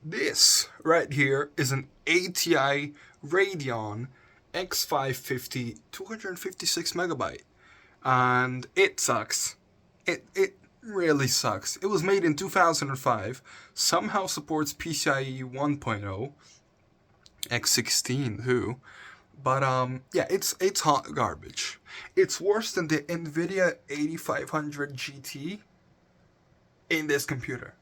This right here is an ATI Radeon X550 256 megabyte, and it sucks. It really sucks. It was made in 2005, somehow supports PCIe 1.0, X16 too, but yeah, it's hot garbage. It's worse than the Nvidia 8500 GT in this computer.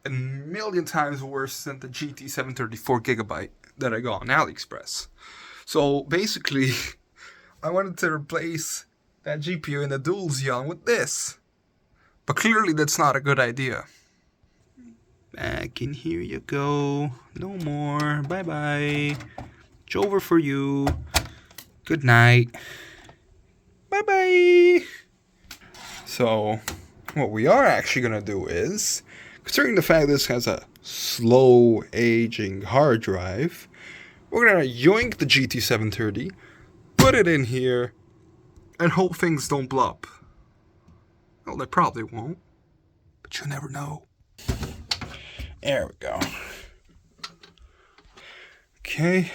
A million times worse than the GT 734 gigabyte that I got on AliExpress. So basically, I wanted to replace that GPU in the Dual Xeon with this. But clearly that's not a good idea. Back in here you go. No more. Bye bye. It's over for you. Good night. Bye bye. So, what we are actually gonna do is, considering the fact this has a slow aging hard drive, we're gonna yoink the GT730, put it in here, and hope things don't blow up. Well, they probably won't, but you never know. There we go. Okay.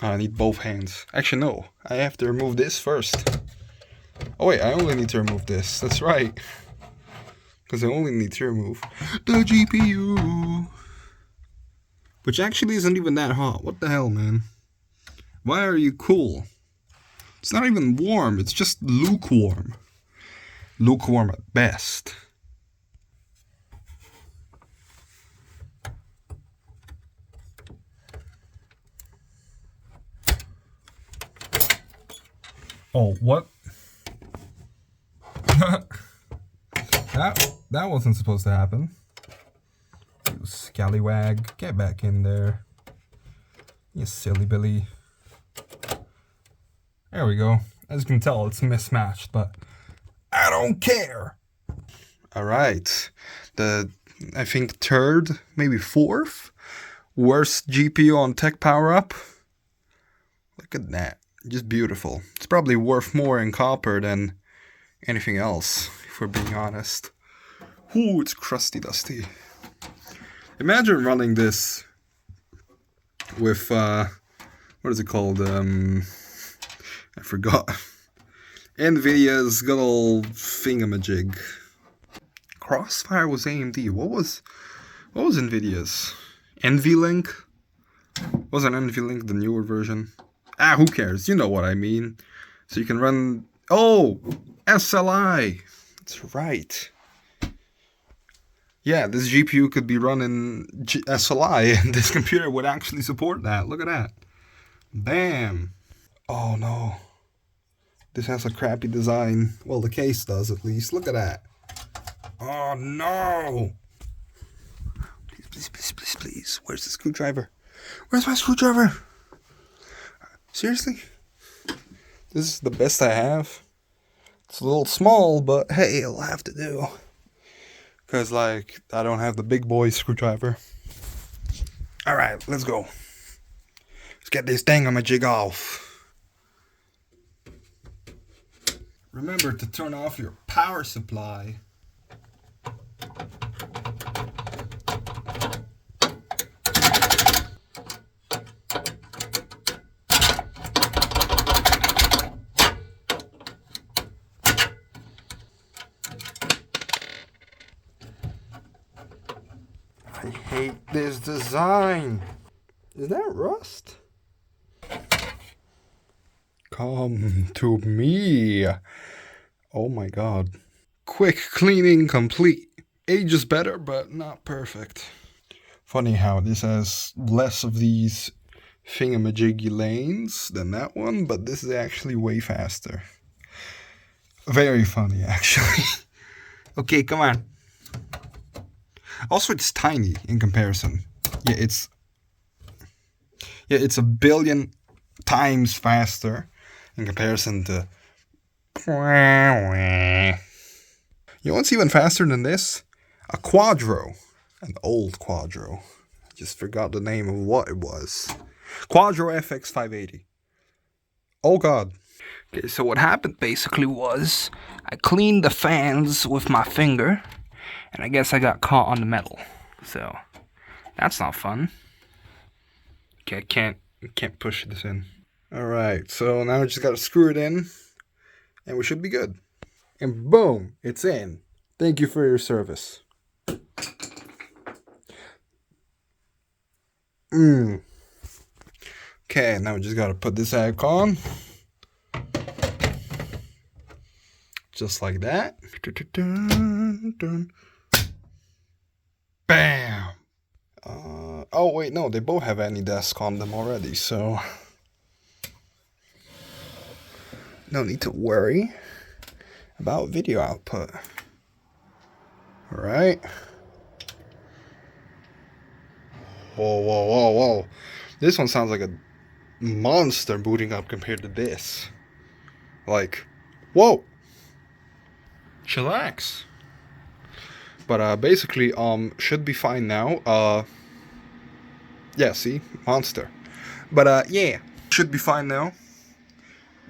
I need both hands. Actually, no. I have to remove this first. Oh wait, I only need to remove this. That's right. Because I only need to remove the GPU. Which actually isn't even that hot. What the hell, man? Why are you cool? It's not even warm. It's just lukewarm. Lukewarm at best. Oh, what? That wasn't supposed to happen. You scallywag. Get back in there. You silly Billy. There we go. As you can tell, it's mismatched, but I don't care. Alright. I think third, maybe fourth worst GPU on Tech Power Up. Look at that. Just beautiful. It's probably worth more in copper than anything else, if we're being honest. Ooh, it's crusty dusty. Imagine running this with, what is it called? I forgot. Nvidia's good old thingamajig. Crossfire was AMD. What was Nvidia's? NVLink? Wasn't NVLink the newer version? Ah, who cares? You know what I mean. So you can run... Oh! SLI! That's right. Yeah, this GPU could be running SLI, and this computer would actually support that. Look at that. Bam! Oh no. This has a crappy design. Well, the case does at least. Look at that. Oh no! Please, please, please, please, please. Where's the screwdriver? Where's my screwdriver? Seriously? This is the best I have. It's a little small, but hey, it'll have to do. Because, like, I don't have the big boy screwdriver. Alright, let's go. Let's get this thingamajig off. Remember to turn off your power supply. I hate this design. Is that rust? Come to me. Oh my god. Quick cleaning complete. Ages better, but not perfect. Funny how this has less of these thingamajiggy lanes than that one, but this is actually way faster. Very funny, actually. Okay, come on. Also, it's tiny in comparison. Yeah, it's a billion times faster in comparison to... You know what's even faster than this? A Quadro. An old Quadro. I just forgot the name of what it was. Quadro FX 580. Oh god. Okay, so what happened basically was I cleaned the fans with my finger, and I guess I got caught on the metal. So That's not fun. Okay, I can't push this in. Alright, so now we just gotta screw it in, and we should be good. And boom, it's in. Thank you for your service. Okay, now we just gotta put this back on. Just like that. Bam! Oh wait, no, they both have AnyDesk on them already, so no need to worry about video output. Alright. Whoa, whoa, whoa, whoa. This one sounds like a monster booting up compared to this. Like, whoa! Chillax. But basically, should be fine now. Yeah, see? Monster. But yeah. Should be fine now.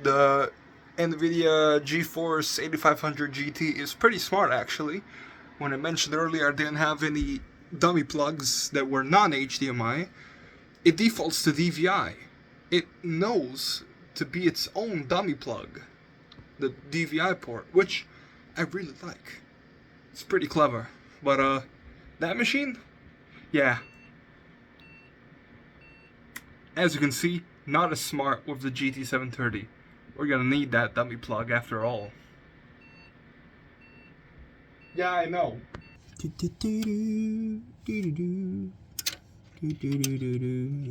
The NVIDIA GeForce 8500 GT is pretty smart, actually. When I mentioned earlier I didn't have any dummy plugs that were non-HDMI, it defaults to DVI. It knows to be its own dummy plug, the DVI port, which I really like. It's pretty clever. But that machine? Yeah. As you can see, not as smart with the GT730. We're gonna need that dummy plug after all. Yeah, I know. It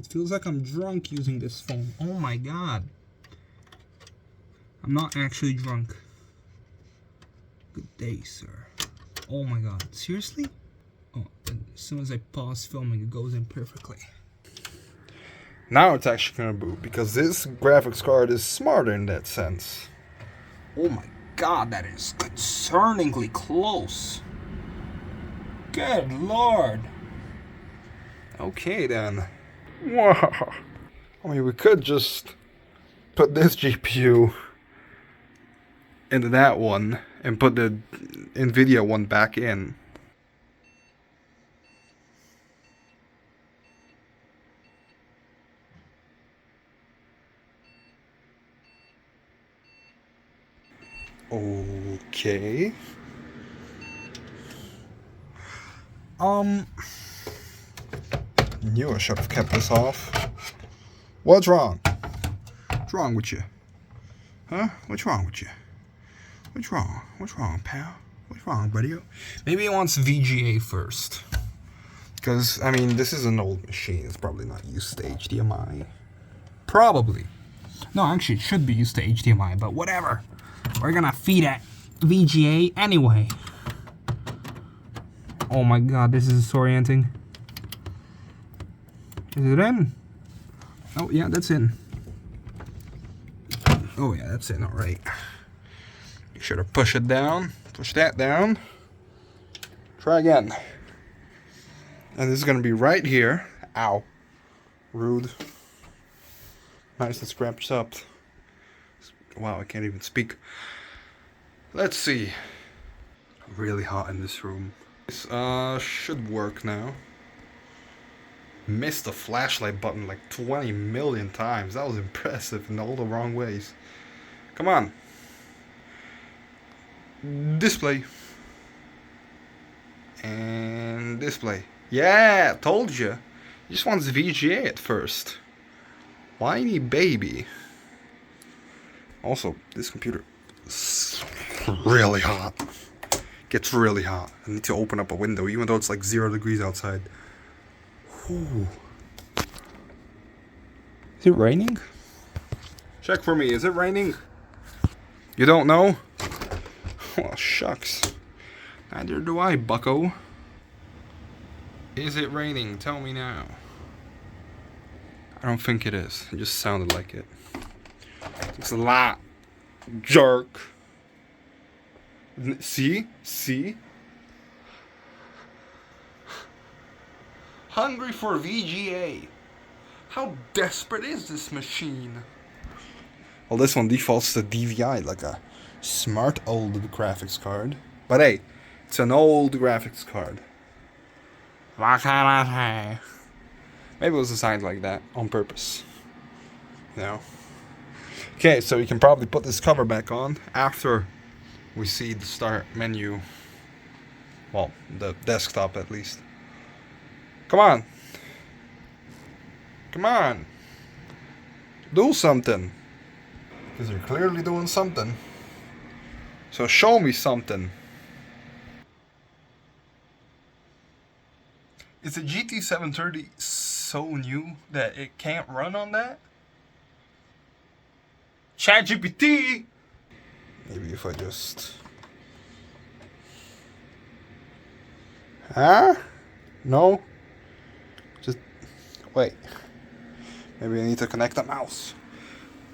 feels like I'm drunk using this phone. Oh my god. I'm not actually drunk. Good day, sir. Oh my god. Seriously? Oh, and as soon as I pause filming, it goes in perfectly. Now it's actually gonna boot, because this graphics card is smarter in that sense. Oh my god, that is concerningly close. Good lord. Okay then. Wow. I mean, we could just put this GPU into that one and put the NVIDIA one back in. Okay. Knew I should have kept this off. What's wrong? What's wrong with you? Huh? What's wrong with you? What's wrong? What's wrong, pal? What's wrong, buddy? Maybe he wants VGA first. Because, I mean, this is an old machine. It's probably not used to HDMI. Probably. No, actually, it should be used to HDMI, but whatever. We're gonna feed it VGA anyway. Oh my god, this is disorienting. Is it in? Oh, yeah, that's in. Oh, yeah, that's in, alright. You should have pushed it down. Push that down. Try again. And this is gonna be right here. Ow. Rude. Nice and scraps up. Wow, I can't even speak. Let's see. Really hot in this room. This should work now. Missed the flashlight button like 20 million times. That was impressive in all the wrong ways. Come on. Display. And display. Yeah, told you. He just wants VGA at first. Whiny baby. Also, this computer is really hot. Gets really hot. I need to open up a window even though it's like 0 degrees outside. Whew. Is it raining? Check for me, is it raining? You don't know? Well, shucks. Neither do I, bucko. Is it raining? Tell me now. I don't think it is. It just sounded like it. It's a lot. Jerk. See? See? Hungry for VGA. How desperate is this machine? Well, this one defaults to DVI, like a smart old graphics card. But hey, it's an old graphics card. What can I say? Maybe it was designed like that on purpose. You know? Okay, so you can probably put this cover back on after we see the start menu. Well, the desktop at least. Come on. Come on. Do something. Because you're clearly doing something. So show me something. Is the GT730 so new that it can't run on that? ChatGPT! Maybe if I just... Huh? No? Just... Wait. Maybe I need to connect a mouse.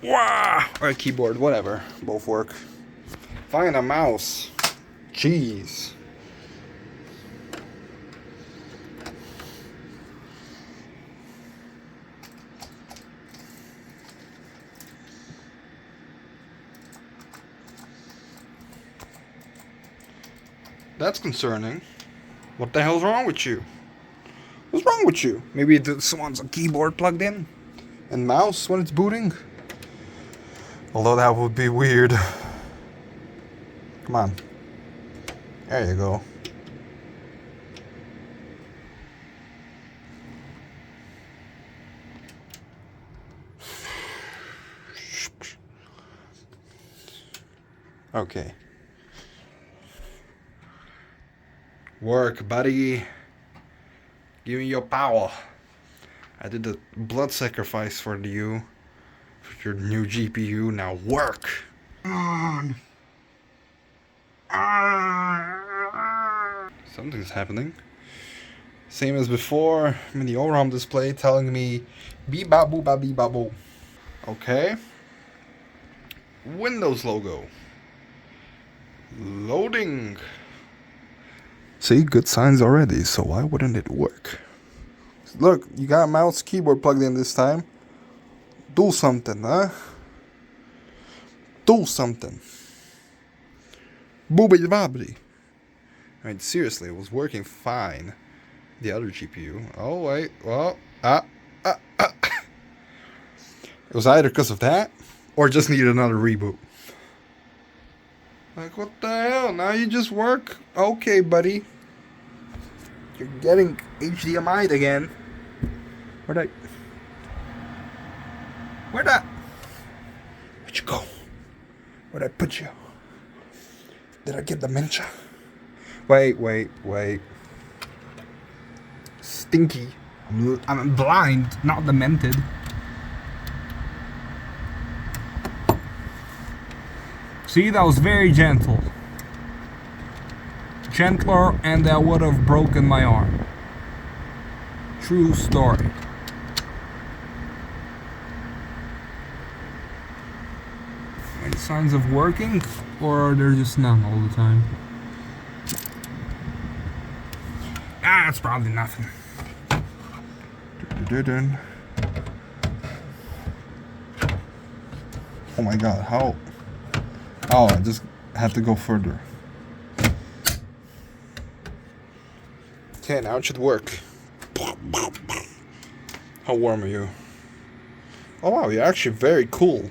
Wow! Or a keyboard, whatever. Both work. Find a mouse. Jeez. That's concerning. What the hell's wrong with you? What's wrong with you? Maybe this one's a keyboard plugged in and mouse when it's booting. Although that would be weird. Come on. There you go. Okay. Work, buddy. Give me your power. I did the blood sacrifice for you. For your new GPU. Now work. Something's happening. Same as before. I'm in the ORAM display telling me beep ba boo ba beep ba boo. Okay. Windows logo. Loading. See, good signs already, so why wouldn't it work? Look, you got a mouse keyboard plugged in this time. Do something, huh? Do something. Boobity bobbity. I mean, seriously, it was working fine. The other GPU. Oh, wait. Well, It was either because of that, or just needed another reboot. Like, what the hell? Now you just work? Okay, buddy. You're getting HDMI'd again. Where'd you go? Where'd I put you? Did I get dementia? Wait. Stinky. I'm blind, not demented. See, that was very gentle. Gentler, and that would have broken my arm. True story. Any signs of working, or are there just none all the time? It's probably nothing. Oh my god, how? Oh, I just had to go further. Okay, now it should work. How warm are you? Oh wow, you're actually very cool.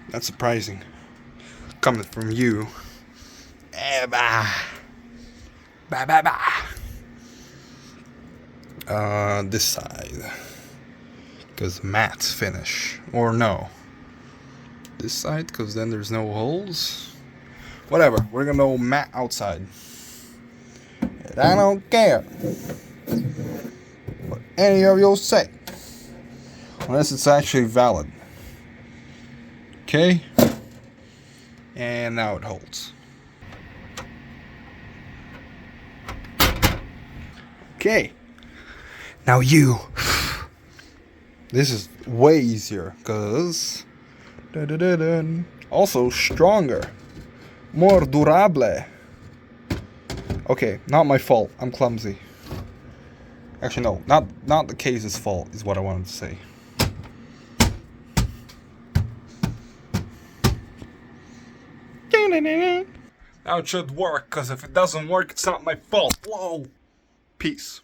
That's surprising. Coming from you. This side. Because matte finish. Or no. This side, because then there's no holes. Whatever, we're gonna go matte outside. And I don't care what any of you say. Unless it's actually valid. Okay. And now it holds. Okay. Now you. This is way easier, because... Also stronger. More durable. Okay, not my fault. I'm clumsy. Actually, no. Not the case's fault, is what I wanted to say. Now it should work, because if it doesn't work, it's not my fault. Whoa. Peace.